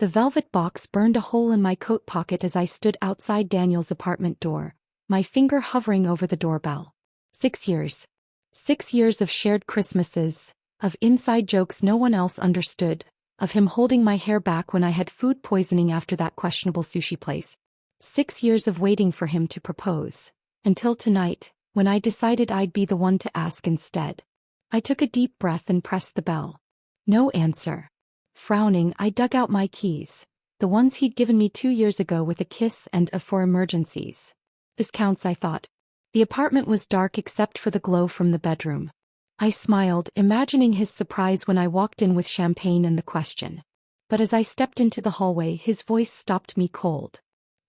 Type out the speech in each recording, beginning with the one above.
The velvet box burned a hole in my coat pocket as I stood outside Daniel's apartment door, my finger hovering over the doorbell. 6 years. 6 years of shared Christmases, of inside jokes no one else understood, of him holding my hair back when I had food poisoning after that questionable sushi place. 6 years of waiting for him to propose. Until tonight, when I decided I'd be the one to ask instead. I took a deep breath and pressed the bell. No answer. Frowning, I dug out my keys, the ones he'd given me 2 years ago with a kiss and a for emergencies. This counts, I thought. The apartment was dark except for the glow from the bedroom. I smiled, imagining his surprise when I walked in with champagne and the question. But as I stepped into the hallway, his voice stopped me cold.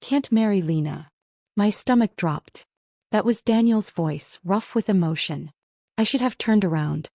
Can't marry Lena. My stomach dropped. That was Daniel's voice, rough with emotion. I should have turned around.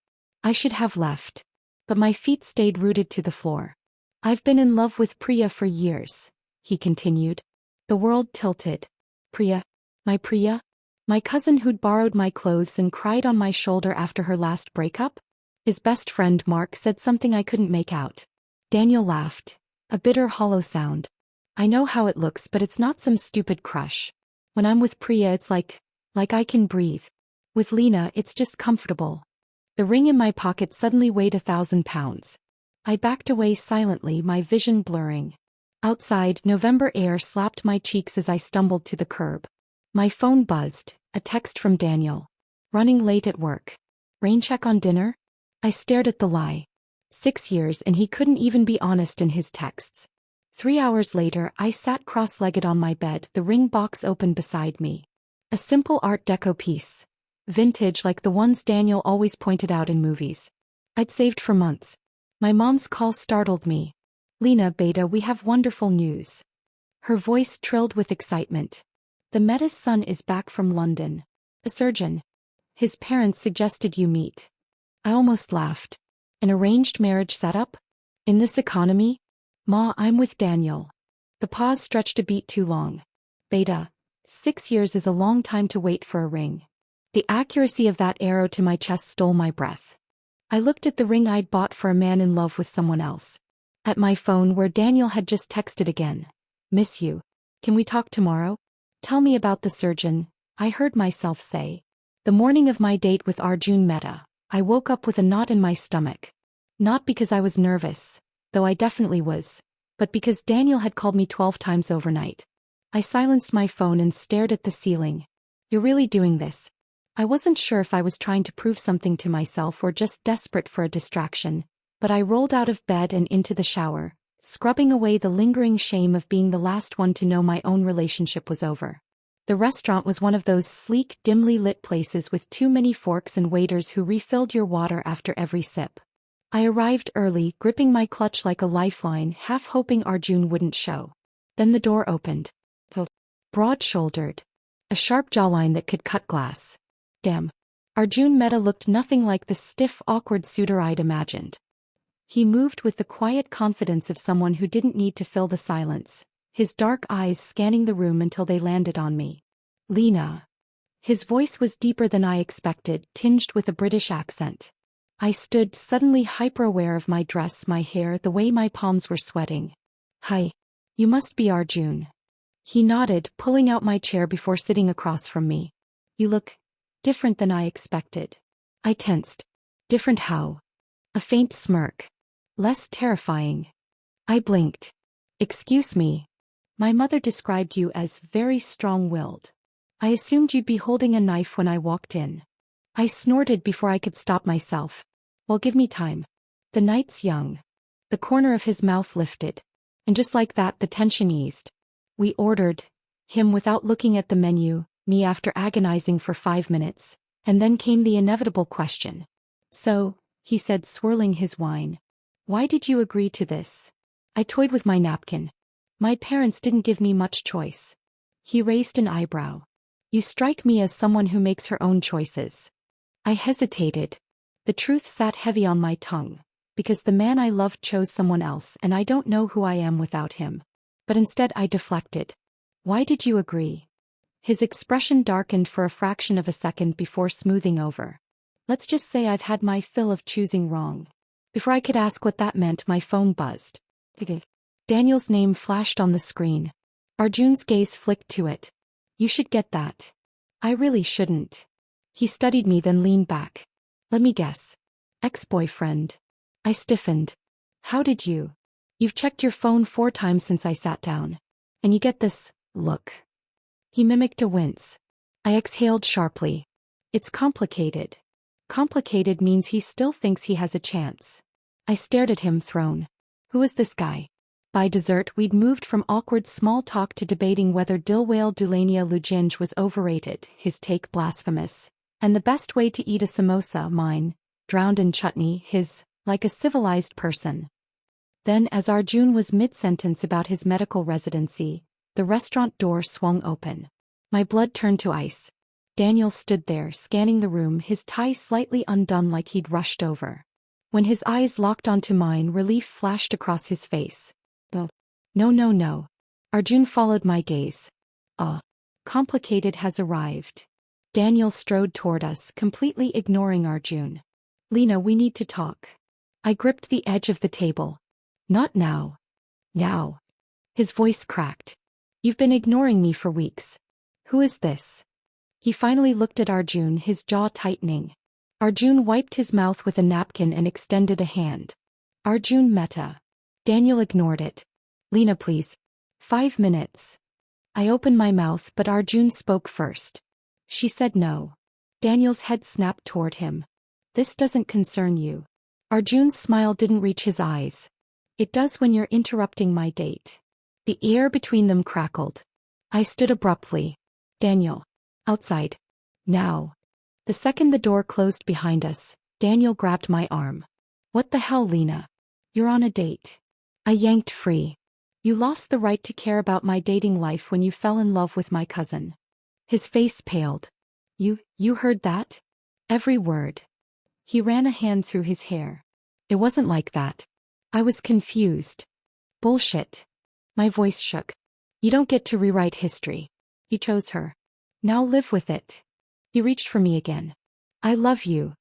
I should have left. But my feet stayed rooted to the floor. I've been in love with Priya for years, he continued. The world tilted. Priya? My Priya? My cousin who'd borrowed my clothes and cried on my shoulder after her last breakup? His best friend Mark said something I couldn't make out. Daniel laughed. A bitter, hollow sound. I know how it looks, but it's not some stupid crush. When I'm with Priya, it's like I can breathe. With Lena, it's just comfortable. The ring in my pocket suddenly weighed 1,000 pounds. I backed away silently, my vision blurring. Outside, November air slapped my cheeks as I stumbled to the curb. My phone buzzed, a text from Daniel. Running late at work. Rain check on dinner? I stared at the lie. 6 years and he couldn't even be honest in his texts. 3 hours later, I sat cross-legged on my bed, the ring box open beside me. A simple Art Deco piece. Vintage like the ones Daniel always pointed out in movies. I'd saved for months. My mom's call startled me. Lena, beta, we have wonderful news. Her voice trilled with excitement. The Meta's son is back from London. A surgeon. His parents suggested you meet. I almost laughed. An arranged marriage setup? In this economy? Ma, I'm with Daniel. The pause stretched a beat too long. Beta, 6 years is a long time to wait for a ring. The accuracy of that arrow to my chest stole my breath. I looked at the ring I'd bought for a man in love with someone else. At my phone where Daniel had just texted again. Miss you. Can we talk tomorrow? Tell me about the surgeon, I heard myself say. The morning of my date with Arjun Mehta, I woke up with a knot in my stomach. Not because I was nervous, though I definitely was, but because Daniel had called me 12 times overnight. I silenced my phone and stared at the ceiling. You're really doing this? I wasn't sure if I was trying to prove something to myself or just desperate for a distraction, but I rolled out of bed and into the shower, scrubbing away the lingering shame of being the last one to know my own relationship was over. The restaurant was one of those sleek, dimly lit places with too many forks and waiters who refilled your water after every sip. I arrived early, gripping my clutch like a lifeline, half hoping Arjun wouldn't show. Then the door opened. Broad-shouldered. A sharp jawline that could cut glass. Damn. Arjun Mehta looked nothing like the stiff, awkward suitor I'd imagined. He moved with the quiet confidence of someone who didn't need to fill the silence, his dark eyes scanning the room until they landed on me. Lena. His voice was deeper than I expected, tinged with a British accent. I stood, suddenly hyper-aware of my dress, my hair, the way my palms were sweating. Hi. You must be Arjun. He nodded, pulling out my chair before sitting across from me. You look different than I expected. I tensed. Different how? A faint smirk. Less terrifying. I blinked. Excuse me. My mother described you as very strong-willed. I assumed you'd be holding a knife when I walked in. I snorted before I could stop myself. Well, give me time. The night's young. The corner of his mouth lifted. And just like that, the tension eased. We ordered. Him without looking at the menu, me after agonizing for 5 minutes, and then came the inevitable question. So, he said, swirling his wine. Why did you agree to this? I toyed with my napkin. My parents didn't give me much choice. He raised an eyebrow. You strike me as someone who makes her own choices. I hesitated. The truth sat heavy on my tongue, because the man I loved chose someone else and I don't know who I am without him. But instead I deflected. Why did you agree? His expression darkened for a fraction of a second before smoothing over. Let's just say I've had my fill of choosing wrong. Before I could ask what that meant, my phone buzzed. Daniel's name flashed on the screen. Arjun's gaze flicked to it. You should get that. I really shouldn't. He studied me then leaned back. Let me guess. Ex-boyfriend. I stiffened. How did you? You've checked your phone 4 times since I sat down. And you get this look. He mimicked a wince. I exhaled sharply. It's complicated. Complicated means he still thinks he has a chance. I stared at him thrown. Who is this guy? By dessert we'd moved from awkward small talk to debating whether Dilwale Dulania Lujinj was overrated, his take blasphemous, and the best way to eat a samosa, mine, drowned in chutney, his, like a civilized person. Then as Arjun was mid-sentence about his medical residency, the restaurant door swung open. My blood turned to ice. Daniel stood there scanning the room, his tie slightly undone like he'd rushed over. When his eyes locked onto mine, relief flashed across his face. Oh. No. Arjun followed my gaze. Complicated has arrived. Daniel strode toward us, completely ignoring Arjun. Lena, we need to talk. I gripped the edge of the table. Not now. Now. His voice cracked. You've been ignoring me for weeks. Who is this? He finally looked at Arjun, his jaw tightening. Arjun wiped his mouth with a napkin and extended a hand. Arjun meta. Daniel ignored it. Lena, please. 5 minutes. I opened my mouth, but Arjun spoke first. She said no. Daniel's head snapped toward him. This doesn't concern you. Arjun's smile didn't reach his eyes. It does when you're interrupting my date. The air between them crackled. I stood abruptly. Daniel. Outside. Now. The second the door closed behind us, Daniel grabbed my arm. What the hell, Lena? You're on a date. I yanked free. You lost the right to care about my dating life when you fell in love with my cousin. His face paled. You heard that? Every word. He ran a hand through his hair. It wasn't like that. I was confused. Bullshit. My voice shook. You don't get to rewrite history. You chose her. Now live with it. He reached for me again. I love you.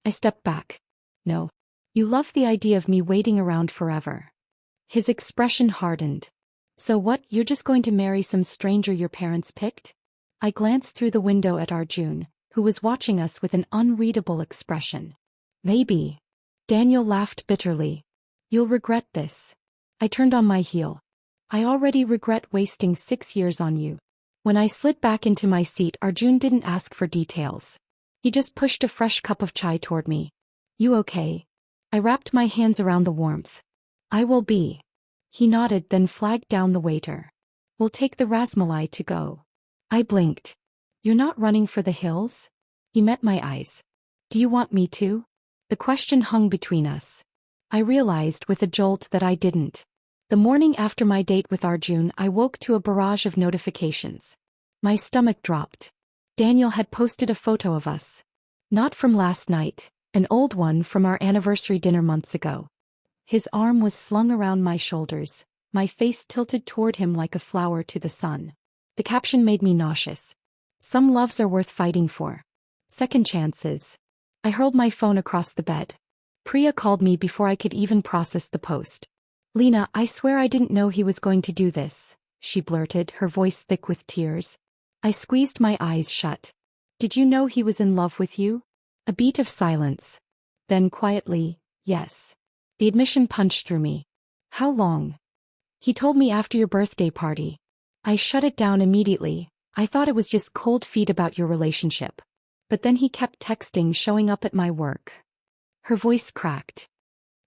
I stepped back. No. You love the idea of me waiting around forever. His expression hardened. So what, you're just going to marry some stranger your parents picked? I glanced through the window at Arjun, who was watching us with an unreadable expression. Maybe. Daniel laughed bitterly. You'll regret this. I turned on my heel. I already regret wasting 6 years on you. When I slid back into my seat, Arjun didn't ask for details. He just pushed a fresh cup of chai toward me. You okay? I wrapped my hands around the warmth. I will be. He nodded, then flagged down the waiter. We'll take the rasmalai to go. I blinked. You're not running for the hills? He met my eyes. Do you want me to? The question hung between us. I realized with a jolt that I didn't. The morning after my date with Arjun, I woke to a barrage of notifications. My stomach dropped. Daniel had posted a photo of us. Not from last night, an old one from our anniversary dinner months ago. His arm was slung around my shoulders, my face tilted toward him like a flower to the sun. The caption made me nauseous. Some loves are worth fighting for. Second chances. I hurled my phone across the bed. Priya called me before I could even process the post. Lena, I swear I didn't know he was going to do this, she blurted, her voice thick with tears. I squeezed my eyes shut. Did you know he was in love with you? A beat of silence. Then quietly, yes. The admission punched through me. How long? He told me after your birthday party. I shut it down immediately. I thought it was just cold feet about your relationship. But then he kept texting, showing up at my work. Her voice cracked.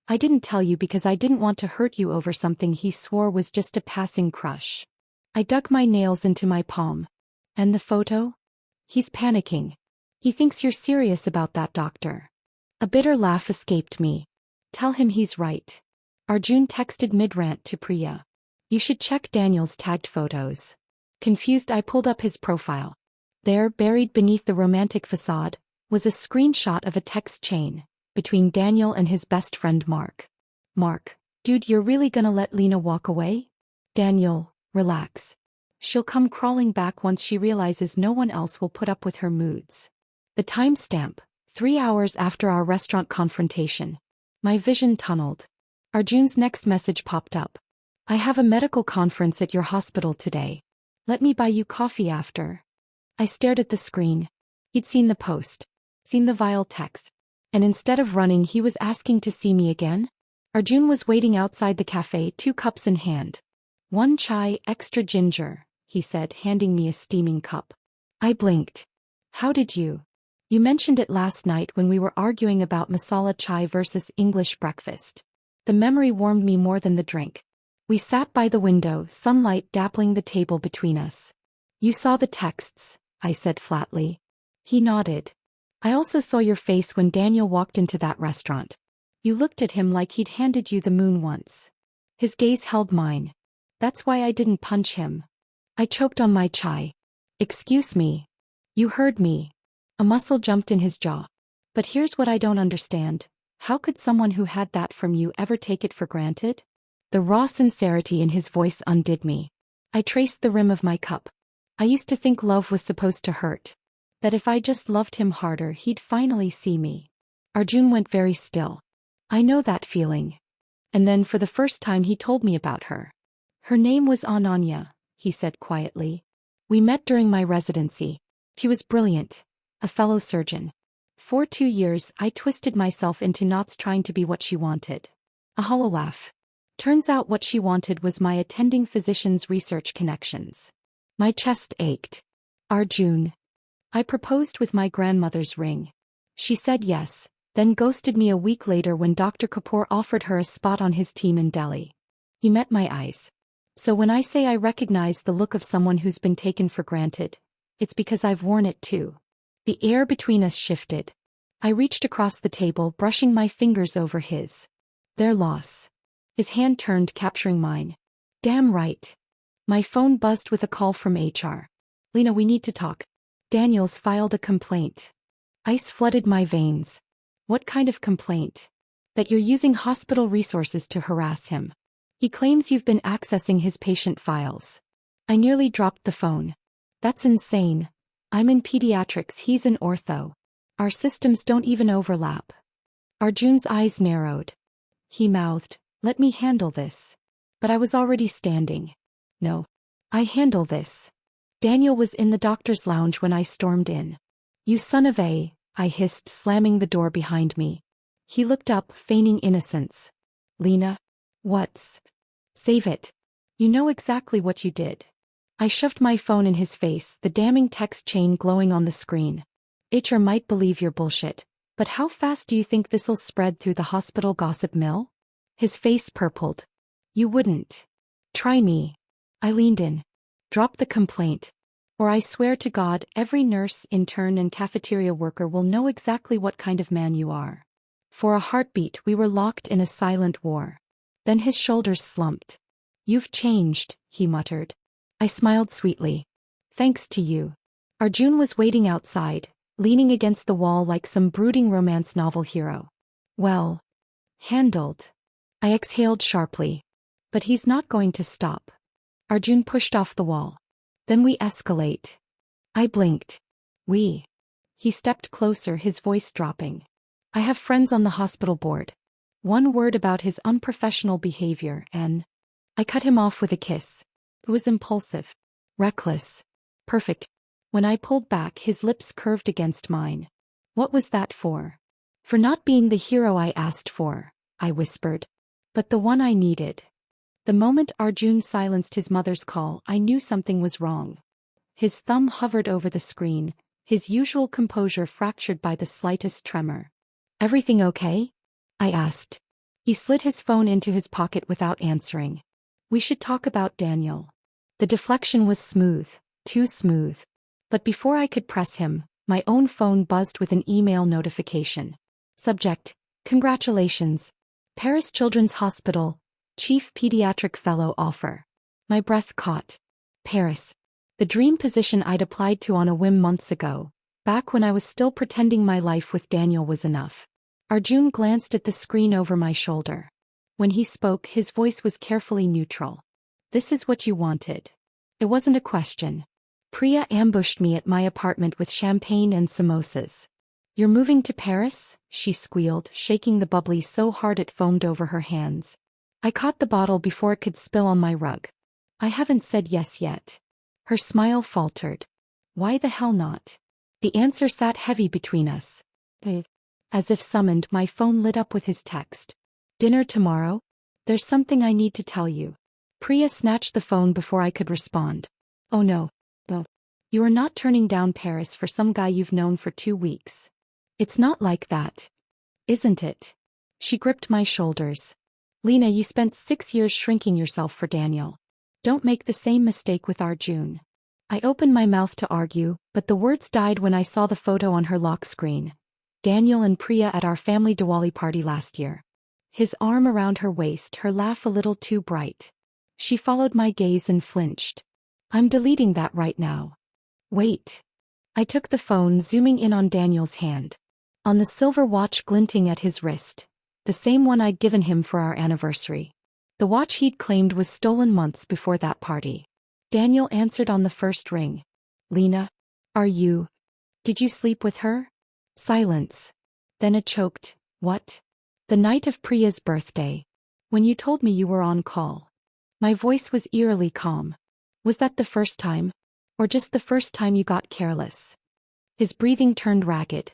I didn't tell you because I didn't want to hurt you over something he swore was just a passing crush. I dug my nails into my palm. And the photo? He's panicking. He thinks you're serious about that, doctor. A bitter laugh escaped me. Tell him he's right. Arjun texted mid-rant to Priya. You should check Daniel's tagged photos. Confused, I pulled up his profile. There, buried beneath the romantic facade, was a screenshot of a text chain between Daniel and his best friend Mark. Mark, dude, you're really gonna let Lena walk away? Daniel, relax. She'll come crawling back once she realizes no one else will put up with her moods. The timestamp, 3 hours after our restaurant confrontation. My vision tunneled. Arjun's next message popped up. I have a medical conference at your hospital today. Let me buy you coffee after. I stared at the screen. He'd seen the post, seen the vile text, and instead of running he was asking to see me again? Arjun was waiting outside the cafe, 2 cups in hand. 1 chai, extra ginger, he said, handing me a steaming cup. I blinked. How did you? You mentioned it last night when we were arguing about masala chai versus English breakfast. The memory warmed me more than the drink. We sat by the window, sunlight dappling the table between us. You saw the texts, I said flatly. He nodded. I also saw your face when Daniel walked into that restaurant. You looked at him like he'd handed you the moon once. His gaze held mine. That's why I didn't punch him. I choked on my chai. Excuse me. You heard me. A muscle jumped in his jaw. But here's what I don't understand. How could someone who had that from you ever take it for granted? The raw sincerity in his voice undid me. I traced the rim of my cup. I used to think love was supposed to hurt. That if I just loved him harder he'd finally see me. Arjun went very still. I know that feeling. And then for the first time he told me about her. Her name was Ananya, he said quietly. We met during my residency. She was brilliant. A fellow surgeon. For 2 years I twisted myself into knots trying to be what she wanted. A hollow laugh. Turns out what she wanted was my attending physician's research connections. My chest ached. Arjun. I proposed with my grandmother's ring. She said yes, then ghosted me a week later when Dr. Kapoor offered her a spot on his team in Delhi. He met my eyes. So when I say I recognize the look of someone who's been taken for granted, it's because I've worn it too. The air between us shifted. I reached across the table, brushing my fingers over his. Their loss. His hand turned, capturing mine. Damn right. My phone buzzed with a call from HR. Lena, we need to talk. Daniel's filed a complaint. Ice flooded my veins. What kind of complaint? That you're using hospital resources to harass him. He claims you've been accessing his patient files. I nearly dropped the phone. That's insane. I'm in pediatrics, he's in ortho. Our systems don't even overlap. Arjun's eyes narrowed. He mouthed, let me handle this. But I was already standing. No. I handle this. Daniel was in the doctor's lounge when I stormed in. You son of a, I hissed, slamming the door behind me. He looked up, feigning innocence. Lena? What's? Save it. You know exactly what you did. I shoved my phone in his face, the damning text chain glowing on the screen. HR might believe your bullshit, but how fast do you think this'll spread through the hospital gossip mill? His face purpled. You wouldn't. Try me. I leaned in. Drop the complaint. Or I swear to God, every nurse, intern and cafeteria worker will know exactly what kind of man you are. For a heartbeat we were locked in a silent war. Then his shoulders slumped. You've changed, he muttered. I smiled sweetly. Thanks to you. Arjun was waiting outside, leaning against the wall like some brooding romance novel hero. Well. Handled. I exhaled sharply. But he's not going to stop. Arjun pushed off the wall. Then we escalate. I blinked. We. He stepped closer, his voice dropping. I have friends on the hospital board. One word about his unprofessional behavior and... I cut him off with a kiss. It was impulsive. Reckless. Perfect. When I pulled back, his lips curved against mine. What was that for? For not being the hero I asked for, I whispered. But the one I needed. The moment Arjun silenced his mother's call, I knew something was wrong. His thumb hovered over the screen, his usual composure fractured by the slightest tremor. Everything okay? I asked. He slid his phone into his pocket without answering. We should talk about Daniel. The deflection was smooth, too smooth. But before I could press him, my own phone buzzed with an email notification. Subject: Congratulations. Paris Children's Hospital, Chief Pediatric Fellow offer. My breath caught. Paris. The dream position I'd applied to on a whim months ago, back when I was still pretending my life with Daniel was enough. Arjun glanced at the screen over my shoulder. When he spoke, his voice was carefully neutral. This is what you wanted. It wasn't a question. Priya ambushed me at my apartment with champagne and samosas. You're moving to Paris? She squealed, shaking the bubbly so hard it foamed over her hands. I caught the bottle before it could spill on my rug. I haven't said yes yet. Her smile faltered. Why the hell not? The answer sat heavy between us. As if summoned, my phone lit up with his text. Dinner tomorrow? There's something I need to tell you. Priya snatched the phone before I could respond. Oh no. You are not turning down Paris for some guy you've known for 2 weeks. It's not like that. Isn't it? She gripped my shoulders. Lena, you spent 6 years shrinking yourself for Daniel. Don't make the same mistake with Arjun. I opened my mouth to argue, but the words died when I saw the photo on her lock screen. Daniel and Priya at our family Diwali party last year. His arm around her waist, her laugh a little too bright. She followed my gaze and flinched. I'm deleting that right now. Wait. I took the phone, zooming in on Daniel's hand. On the silver watch glinting at his wrist. The same one I'd given him for our anniversary. The watch he'd claimed was stolen months before that party. Daniel answered on the first ring. Lena? Did you sleep with her? Silence. Then a choked, what? The night of Priya's birthday. When you told me you were on call. My voice was eerily calm. Was that the first time? Or just the first time you got careless? His breathing turned ragged.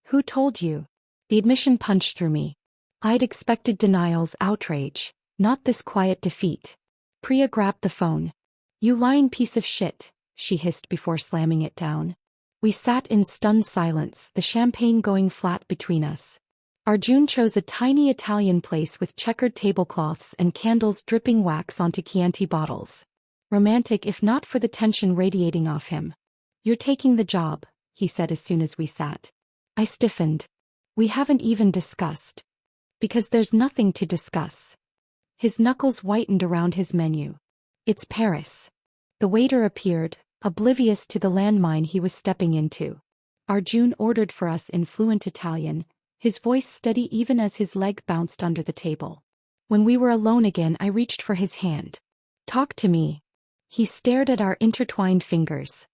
Who told you? The admission punched through me. I'd expected denials, outrage, not this quiet defeat. Priya grabbed the phone. You lying piece of shit, she hissed before slamming it down. We sat in stunned silence, the champagne going flat between us. Arjun chose a tiny Italian place with checkered tablecloths and candles dripping wax onto Chianti bottles. Romantic if not for the tension radiating off him. You're taking the job, he said as soon as we sat. I stiffened. We haven't even discussed. Because there's nothing to discuss. His knuckles whitened around his menu. It's Paris. The waiter appeared, oblivious to the landmine he was stepping into. Arjun ordered for us in fluent Italian, his voice steady even as his leg bounced under the table. When we were alone again, I reached for his hand. Talk to me. He stared at our intertwined fingers.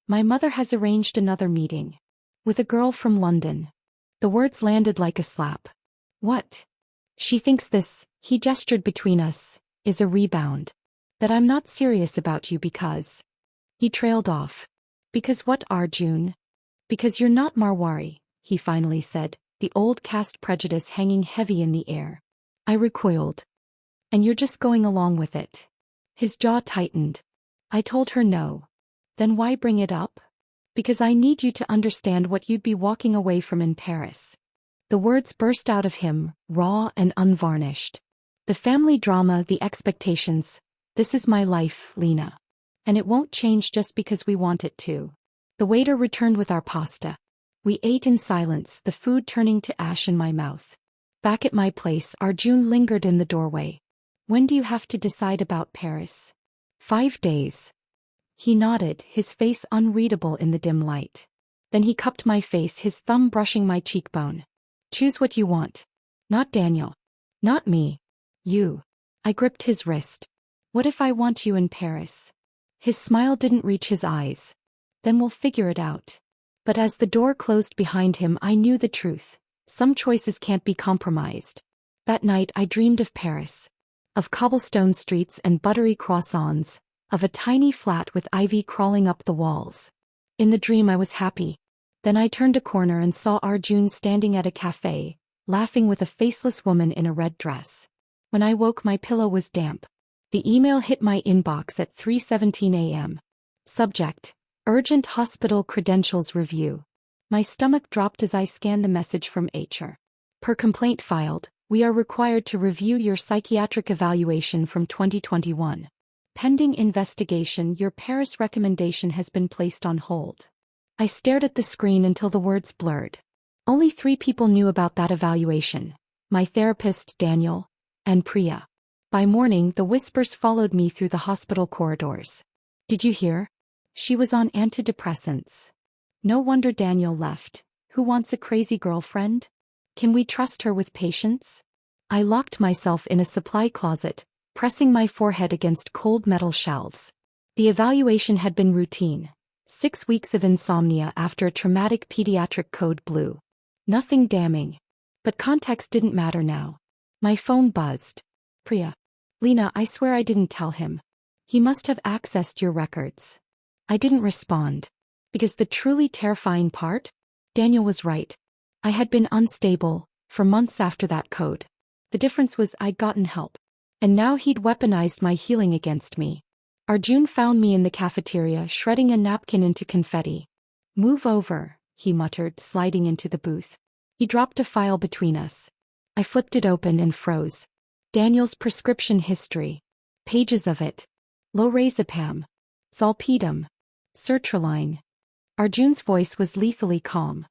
My mother has arranged another meeting. With a girl from London. The words landed like a slap. What? She thinks this, he gestured between us, is a rebound. That I'm not serious about you because. He trailed off. Because what, Arjun? Because you're not Marwari, he finally said, the old caste prejudice hanging heavy in the air. I recoiled. And you're just going along with it. His jaw tightened. I told her no. Then why bring it up? Because I need you to understand what you'd be walking away from in Paris. The words burst out of him, raw and unvarnished. The family drama, the expectations. This is my life, Lena. And it won't change just because we want it to. The waiter returned with our pasta. We ate in silence, the food turning to ash in my mouth. Back at my place, Arjun lingered in the doorway. When do you have to decide about Paris? 5 days. He nodded, his face unreadable in the dim light. Then he cupped my face, his thumb brushing my cheekbone. Choose what you want. Not Daniel. Not me. You. I gripped his wrist. What if I want you in Paris? His smile didn't reach his eyes. Then we'll figure it out. But as the door closed behind him, I knew the truth. Some choices can't be compromised. That night I dreamed of Paris. Of cobblestone streets and buttery croissants. Of a tiny flat with ivy crawling up the walls. In the dream I was happy. Then I turned a corner and saw Arjun standing at a cafe, laughing with a faceless woman in a red dress. When I woke, my pillow was damp. The email hit my inbox at 3:17 a.m. Subject: Urgent Hospital Credentials Review. My stomach dropped as I scanned the message from HR. Per complaint filed, we are required to review your psychiatric evaluation from 2021. Pending investigation, your Paris recommendation has been placed on hold. I stared at the screen until the words blurred. Only 3 people knew about that evaluation. My therapist, Daniel, and Priya. By morning, the whispers followed me through the hospital corridors. Did you hear? She was on antidepressants. No wonder Daniel left. Who wants a crazy girlfriend? Can we trust her with patients? I locked myself in a supply closet, pressing my forehead against cold metal shelves. The evaluation had been routine. 6 weeks of insomnia after a traumatic pediatric code blue. Nothing damning. But context didn't matter now. My phone buzzed. Priya. Lena, I swear I didn't tell him. He must have accessed your records. I didn't respond. Because the truly terrifying part? Daniel was right. I had been unstable for months after that code. The difference was I'd gotten help. And now he'd weaponized my healing against me. Arjun found me in the cafeteria shredding a napkin into confetti. Move over, he muttered, sliding into the booth. He dropped a file between us. I flipped it open and froze. Daniel's prescription history. Pages of it. Lorazepam. Zolpidem. Sertraline. Arjun's voice was lethally calm.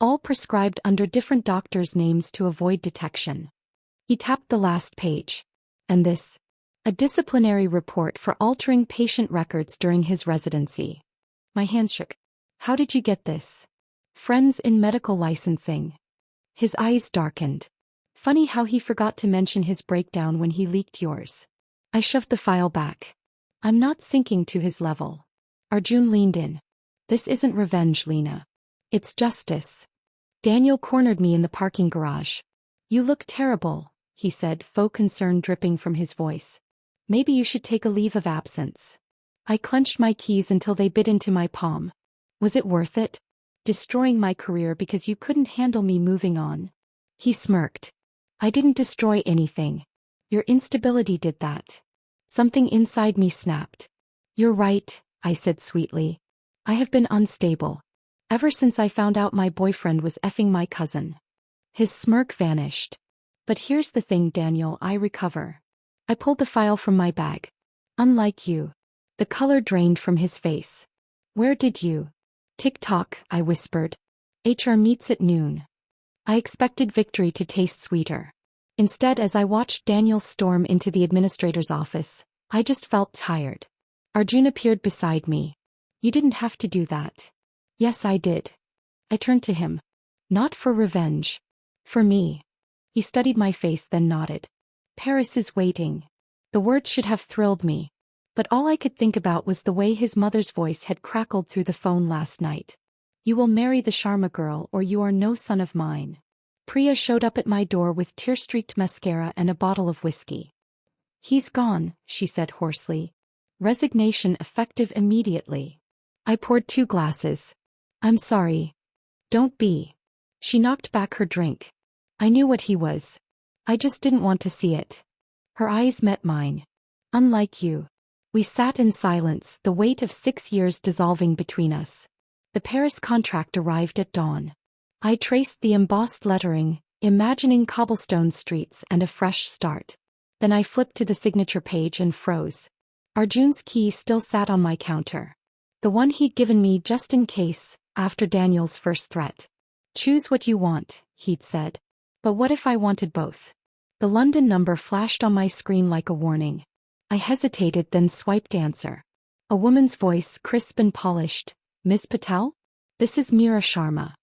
All prescribed under different doctors' names to avoid detection. He tapped the last page. And this? A disciplinary report for altering patient records during his residency. My hands shook. How did you get this? Friends in medical licensing. His eyes darkened. Funny how he forgot to mention his breakdown when he leaked yours. I shoved the file back. I'm not sinking to his level. Arjun leaned in. This isn't revenge, Lena. It's justice. Daniel cornered me in the parking garage. You look terrible, he said, faux concern dripping from his voice. Maybe you should take a leave of absence. I clenched my keys until they bit into my palm. Was it worth it? Destroying my career because you couldn't handle me moving on? He smirked. I didn't destroy anything. Your instability did that. Something inside me snapped. You're right, I said sweetly. I have been unstable. Ever since I found out my boyfriend was effing my cousin. His smirk vanished. But here's the thing, Daniel, I recover. I pulled the file from my bag. Unlike you. The color drained from his face. Where did you? Tick-tock, I whispered. HR meets at noon. I expected victory to taste sweeter. Instead, as I watched Daniel storm into the administrator's office, I just felt tired. Arjun appeared beside me. You didn't have to do that. Yes, I did. I turned to him. Not for revenge. For me. He studied my face, then nodded. Paris is waiting. The words should have thrilled me. But all I could think about was the way his mother's voice had crackled through the phone last night. You will marry the Sharma girl or you are no son of mine. Priya showed up at my door with tear-streaked mascara and a bottle of whiskey. He's gone, she said hoarsely. Resignation effective immediately. I poured 2 glasses. I'm sorry. Don't be. She knocked back her drink. I knew what he was. I just didn't want to see it. Her eyes met mine. Unlike you. We sat in silence, the weight of 6 years dissolving between us. The Paris contract arrived at dawn. I traced the embossed lettering, imagining cobblestone streets and a fresh start. Then I flipped to the signature page and froze. Arjun's key still sat on my counter. The one he'd given me just in case, after Daniel's first threat. Choose what you want, he'd said. But what if I wanted both? The London number flashed on my screen like a warning. I hesitated, then swiped answer. A woman's voice, crisp and polished. Ms. Patel? This is Meera Sharma.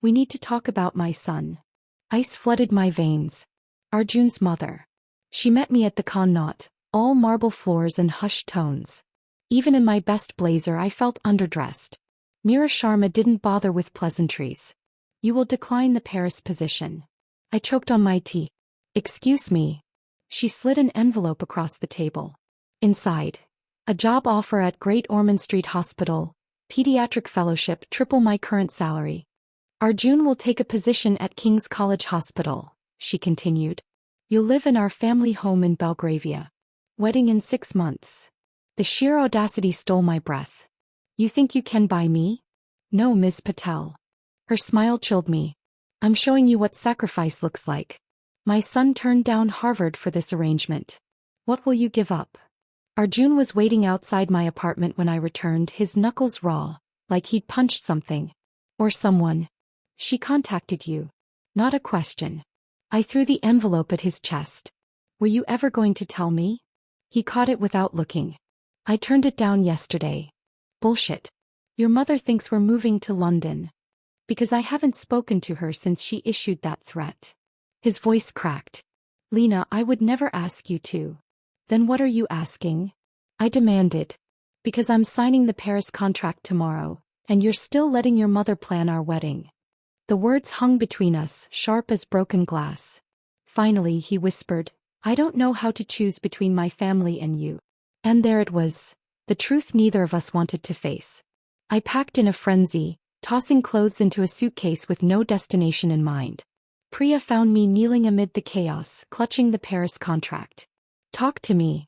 We need to talk about my son. Ice flooded my veins. Arjun's mother. She met me at the Connaught, all marble floors and hushed tones. Even in my best blazer I felt underdressed. Meera Sharma didn't bother with pleasantries. You will decline the Paris position. I choked on my tea. Excuse me. She slid an envelope across the table. Inside. A job offer at Great Ormond Street Hospital. Pediatric fellowship, triple my current salary. Arjun will take a position at King's College Hospital, she continued. You'll live in our family home in Belgravia. Wedding in 6 months. The sheer audacity stole my breath. You think you can buy me? No, Ms. Patel. Her smile chilled me. I'm showing you what sacrifice looks like. My son turned down Harvard for this arrangement. What will you give up? Arjun was waiting outside my apartment when I returned, his knuckles raw, like he'd punched something. Or someone. She contacted you. Not a question. I threw the envelope at his chest. Were you ever going to tell me? He caught it without looking. I turned it down yesterday. Bullshit. Your mother thinks we're moving to London. Because I haven't spoken to her since she issued that threat. His voice cracked. Lena, I would never ask you to. Then what are you asking? I demanded. Because I'm signing the Paris contract tomorrow, and you're still letting your mother plan our wedding. The words hung between us, sharp as broken glass. Finally, he whispered, I don't know how to choose between my family and you. And there it was, the truth neither of us wanted to face. I packed in a frenzy, tossing clothes into a suitcase with no destination in mind. Priya found me kneeling amid the chaos, clutching the Paris contract. Talk to me.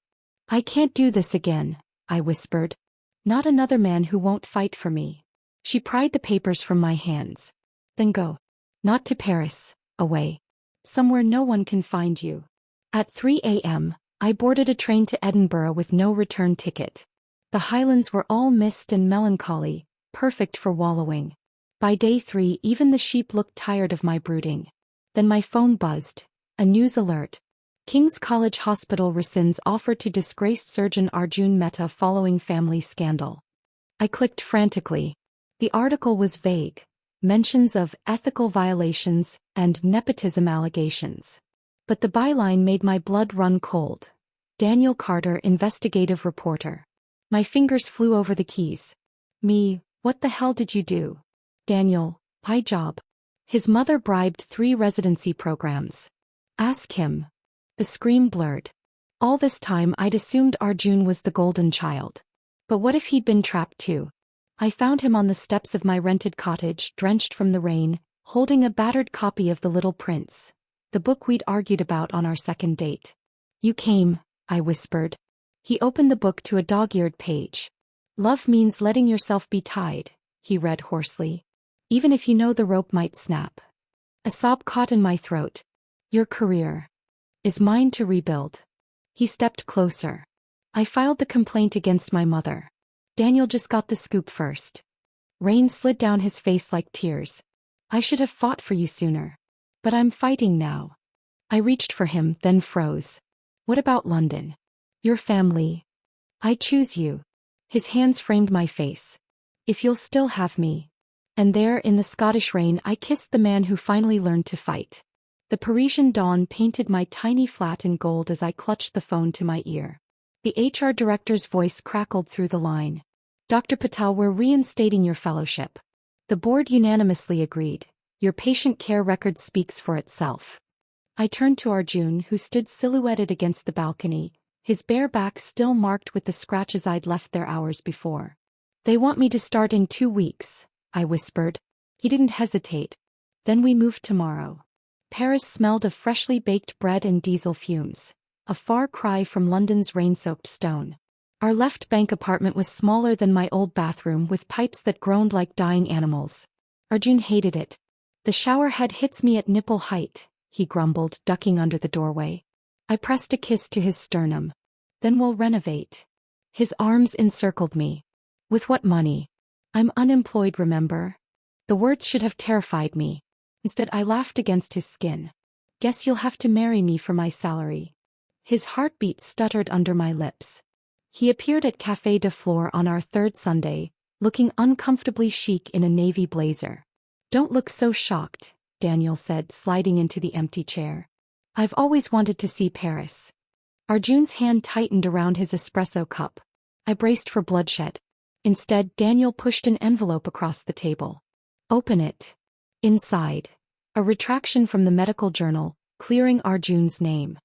I can't do this again, I whispered. Not another man who won't fight for me. She pried the papers from my hands. Then go. Not to Paris, away. Somewhere no one can find you. At 3 a.m., I boarded a train to Edinburgh with no return ticket. The Highlands were all mist and melancholy, perfect for wallowing. By day 3 even the sheep looked tired of my brooding. Then my phone buzzed. A news alert. King's College Hospital rescinds offer to disgraced surgeon Arjun Mehta following family scandal. I clicked frantically. The article was vague. Mentions of ethical violations and nepotism allegations. But the byline made my blood run cold. Daniel Carter, investigative reporter. My fingers flew over the keys. Me, what the hell did you do? Daniel, high job. His mother bribed 3 residency programs. Ask him. The screen blurred. All this time I'd assumed Arjun was the golden child. But what if he'd been trapped too? I found him on the steps of my rented cottage, drenched from the rain, holding a battered copy of The Little Prince, the book we'd argued about on our second date. You came, I whispered. He opened the book to a dog-eared page. Love means letting yourself be tied, he read hoarsely. Even if you know the rope might snap. A sob caught in my throat. Your career is mine to rebuild. He stepped closer. I filed the complaint against my mother. Daniel just got the scoop first. Rain slid down his face like tears. I should have fought for you sooner. But I'm fighting now. I reached for him, then froze. What about London? Your family? I choose you. His hands framed my face. If you'll still have me. And there, in the Scottish rain, I kissed the man who finally learned to fight. The Parisian dawn painted my tiny flat in gold as I clutched the phone to my ear. The HR director's voice crackled through the line. Dr. Patel, we're reinstating your fellowship. The board unanimously agreed. Your patient care record speaks for itself. I turned to Arjun, who stood silhouetted against the balcony, his bare back still marked with the scratches I'd left there hours before. They want me to start in 2 weeks, I whispered. He didn't hesitate. Then we moved tomorrow. Paris smelled of freshly baked bread and diesel fumes, a far cry from London's rain-soaked stone. Our left bank apartment was smaller than my old bathroom, with pipes that groaned like dying animals. Arjun hated it. The shower head hits me at nipple height, he grumbled, ducking under the doorway. I pressed a kiss to his sternum. Then we'll renovate. His arms encircled me. With what money? I'm unemployed, remember? The words should have terrified me. Instead, I laughed against his skin. Guess you'll have to marry me for my salary. His heartbeat stuttered under my lips. He appeared at Café de Flore on our 3rd Sunday, looking uncomfortably chic in a navy blazer. Don't look so shocked, Daniel said, sliding into the empty chair. I've always wanted to see Paris. Arjun's hand tightened around his espresso cup. I braced for bloodshed. Instead, Daniel pushed an envelope across the table. Open it. Inside, a retraction from the medical journal, clearing Arjun's name.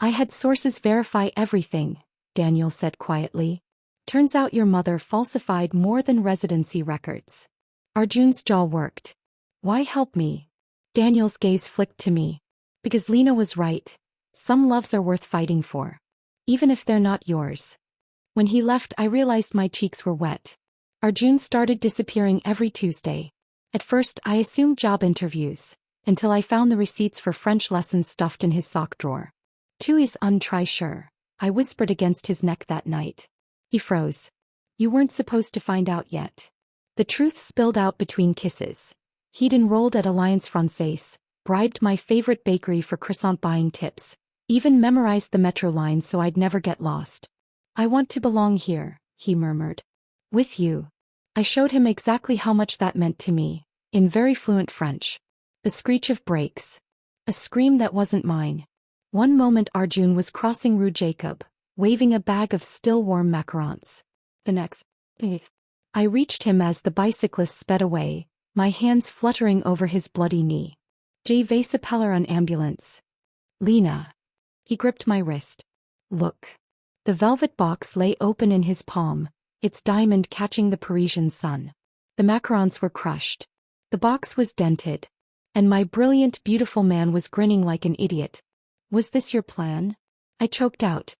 I had sources verify everything, Daniel said quietly. Turns out your mother falsified more than residency records. Arjun's jaw worked. Why help me? Daniel's gaze flicked to me. Because Lena was right. Some loves are worth fighting for. Even if they're not yours. When he left, I realized my cheeks were wet. Arjun started disappearing every Tuesday. At first, I assumed job interviews, until I found the receipts for French lessons stuffed in his sock drawer. Tu es un tricheur, I whispered against his neck that night. He froze. You weren't supposed to find out yet. The truth spilled out between kisses. He'd enrolled at Alliance Française, bribed my favorite bakery for croissant buying tips, even memorized the metro line so I'd never get lost. I want to belong here, he murmured. With you. I showed him exactly how much that meant to me, in very fluent French. The screech of brakes. A scream that wasn't mine. One moment Arjun was crossing Rue Jacob, waving a bag of still-warm macarons. The next, I reached him as the bicyclist sped away, my hands fluttering over his bloody knee. Je vais appeler an ambulance. Lena. He gripped my wrist. Look. The velvet box lay open in his palm, its diamond catching the Parisian sun. The macarons were crushed. The box was dented. And my brilliant, beautiful man was grinning like an idiot. Was this your plan? I choked out.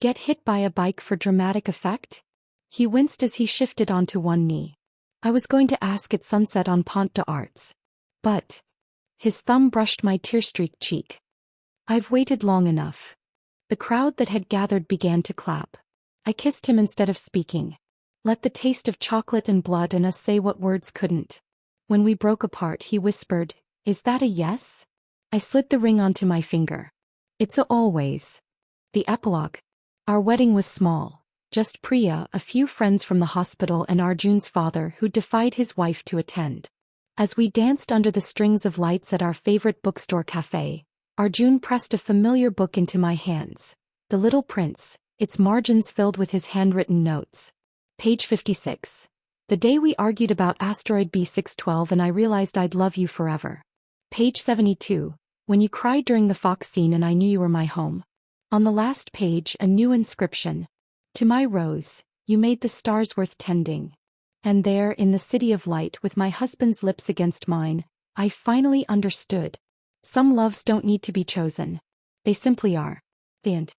Get hit by a bike for dramatic effect? He winced as he shifted onto one knee. I was going to ask at sunset on Pont d'Arts. But. His thumb brushed my tear-streaked cheek. I've waited long enough. The crowd that had gathered began to clap. I kissed him instead of speaking. Let the taste of chocolate and blood in us say what words couldn't. When we broke apart, he whispered, "Is that a yes?" I slid the ring onto my finger. It's a always. The epilogue. Our wedding was small. Just Priya, a few friends from the hospital, and Arjun's father who defied his wife to attend. As we danced under the strings of lights at our favorite bookstore cafe, Arjun pressed a familiar book into my hands. The Little Prince, its margins filled with his handwritten notes. Page 56. The day we argued about asteroid B612 and I realized I'd love you forever. Page 72. When you cried during the fox scene and I knew you were my home. On the last page, a new inscription. To my rose, you made the stars worth tending. And there, in the city of light with my husband's lips against mine, I finally understood. Some loves don't need to be chosen. They simply are. The end.